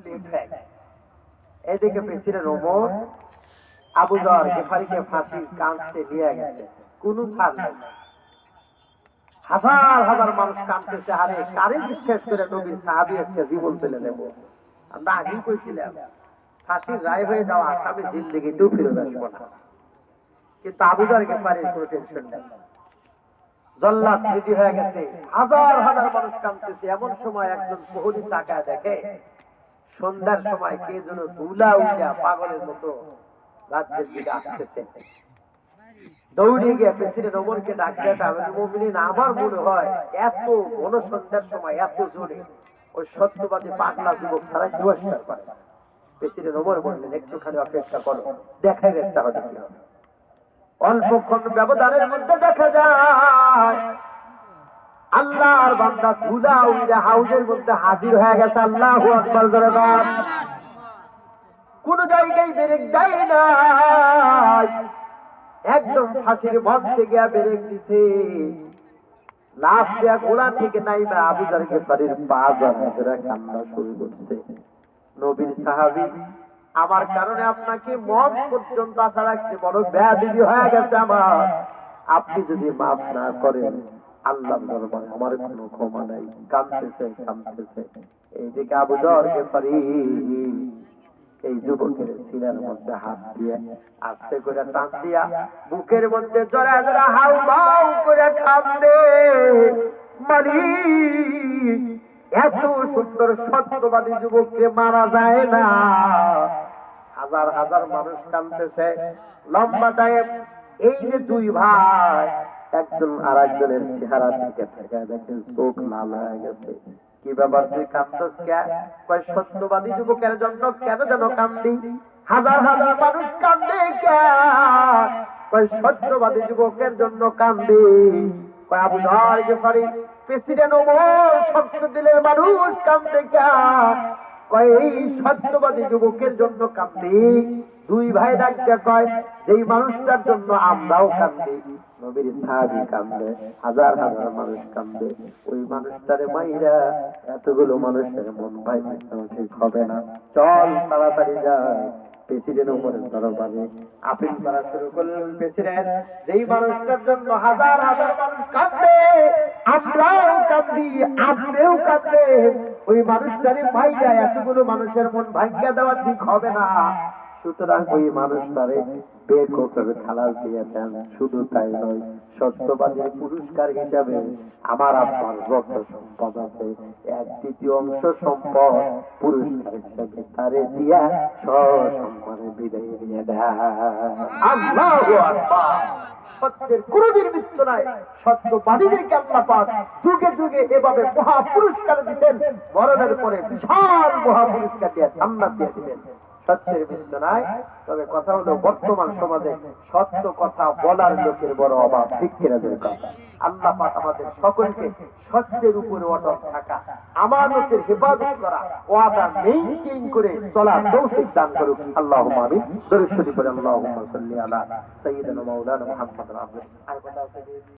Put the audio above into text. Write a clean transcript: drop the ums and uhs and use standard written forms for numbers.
Late হয়ে গেছে। এদিকে প্রেসিডেন্ট ওমর আবু যর গেফারিকে ফাঁসির কাঁচতে নিয়ে গেছে, কোনো ছাড় নাই। হাজার হাজার মানুষ কাঁদতেছে, আরে কারে বিশ্বাস করে নবীর সাহাবী আজকে জীবন তুলে নেব। আমরা আগেই কইছিলাম ফাঁসির রায় হয়ে যাওয়া আসামি জিন্দেগিতেও ফিরে আসবো না, কিন্তু আবু যর গেফারির কোনো টেনশন নেই। জল্লাদ রেডি হয়ে গেছে, হাজার হাজার মানুষ কাঁদতেছে। এমন সময় একজন প্রহরী তাকায় দেখে সন্ধ্যার সময় কে যেন ধুলা উঠা পাগলের মতো রাজ্যের দিকে আসতেছে। দৌড়ে গিয়ে প্রেসিডেন্ট ওমরকে ডাক দেয়, আমিরুল মুমিনিন, আমার মনে হয় এত ঘন সন্ধ্যার সময় এত জোরে ওই সত্যবাদী পাগলা যুবক ছাড়া কেউ আসতে পারে না। প্রেসিডেন্ট ওমর বললেন, একটুখানি অপেক্ষা করো, দেখাই একটা হবে কি হবে। অল্পক্ষণ ব্যবধানের মধ্যে দেখা যায় আল্লাহর বান্দা ধুলা উড়ে হাউজের মধ্যে হাজির হয়ে গেছে। আল্লাহু আকবার জোরে বল। কোন জায়গায় ব্রেক দেয় না, একদম ফাঁসির মঞ্চে গিয়া ব্রেক দিছে। লাফ দেয়া গোড়া থেকে নাইবা আবু যর গেফারির পা ধরে কান্না শুরু করছে। নবীর সাহাবী, আমার কারণে আপনাকে মঞ্চ পর্যন্ত আসা রাখছে, বড় বেয়াদবি হয়ে গেছে আমার, আপনি যদি মাফ না করেন আল্লাহর দরবারে আমার কোনো ক্ষমা নাই। কাঁদতেছে কাঁদতেছে। এইদিকে আবু যর গেফারি এই যুবকের সিনার মধ্যে হাত দিয়ে আস্তে করে টান দিয়া বুকের মধ্যে জড়া জড়া হাউ মাউ করে কাঁদে, মালিক এত সুন্দর সত্যবাদী যুবককে মারা যায় না। হাজার হাজার মানুষ কাঁদতেছে। লম্বা টাইম এই যে দুই ভাই, একজন আর একজনের চেহারা থেকে থেকে দেখেন চোখ লাল হয়ে গেছে। কি ব্যাপার, তুই কাঁদছিস কেন? কয় সত্যবাদী যুবকের জন্য কেন যেন কান্দি। হাজার হাজার মানুষ কান্দে কেন? কয় সত্যবাদী যুবকের জন্য কান্দি। কয় আবু যর গেফারি প্রেসিডেন্ট ওমর শক্ত দিলের মানুষ কান্দে কেন? কয় এই সত্যবাদী যুবকের জন্য কান্দি। দুই ভাই ডাকতে কয় যেই মানুষটার জন্য আমরাও কান্দি, নবীর সাহাবী কান্দে, হাজার হাজার মানুষ কান্দে, ওই মানুষটারে মাইরা এতগুলো মানুষের মন ভাঙে ঠিক হবে না। চল তাড়াতাড়ি যায় প্রেসিডেন্ট ওমরের দরবারে আপিল করা শুরু করলেন। প্রেসিডেন্ট, যেই মানুষটার জন্য হাজার হাজার মানুষ কাঁদে, আমরাও কাঁদি, আপনিও কাঁদে, ওই মানুষটারে মাইরা এতগুলো মানুষের মন ভাঙিয়ে দেওয়া ঠিক হবে না। সুতরাং ওই মানুষটারে বেকসুর খালাস দিয়ে দেন। শুধু তাই নয়, সত্যবাদীর পুরস্কার হিসাবে আমার আপনার যত সম্পদ আছে 1/3 সম্পদ পুরস্কার হিসাবে তারে দিয়া সসম্মানে বিদায় দিয়ে দেন। আল্লাহু আকবার। সত্যের কোনদিন মৃত্যু নাই। সত্যবাদীদেরকে আল্লাহ পাক যুগে যুগে এভাবে মহা পুরস্কার দিতেন, মরণের পরে বিশাল মহা পুরস্কার দিয়ে জান্নাত দিয়ে দিবেন। সত্যের মৃত্যু নাই। তবে কথা হলো বর্তমান সমাজে সত্য কথা বলার লোকের বড় অভাব, ঠিক কিনা? আল্লাহ পাক আমাদের সকলকে সত্যের উপরে অটল থাকা, আমানতের হেফাজত করা, ওয়াদা মেইনটেইন করে চলার তৌফিক দান করুক। আল্লাহুম্মা আমিন। দরুদ শরীফ পড়ে আল্লাহুম্মা সাল্লি আলা সাইয়্যিদিনা মাওলানা মুহাম্মদ।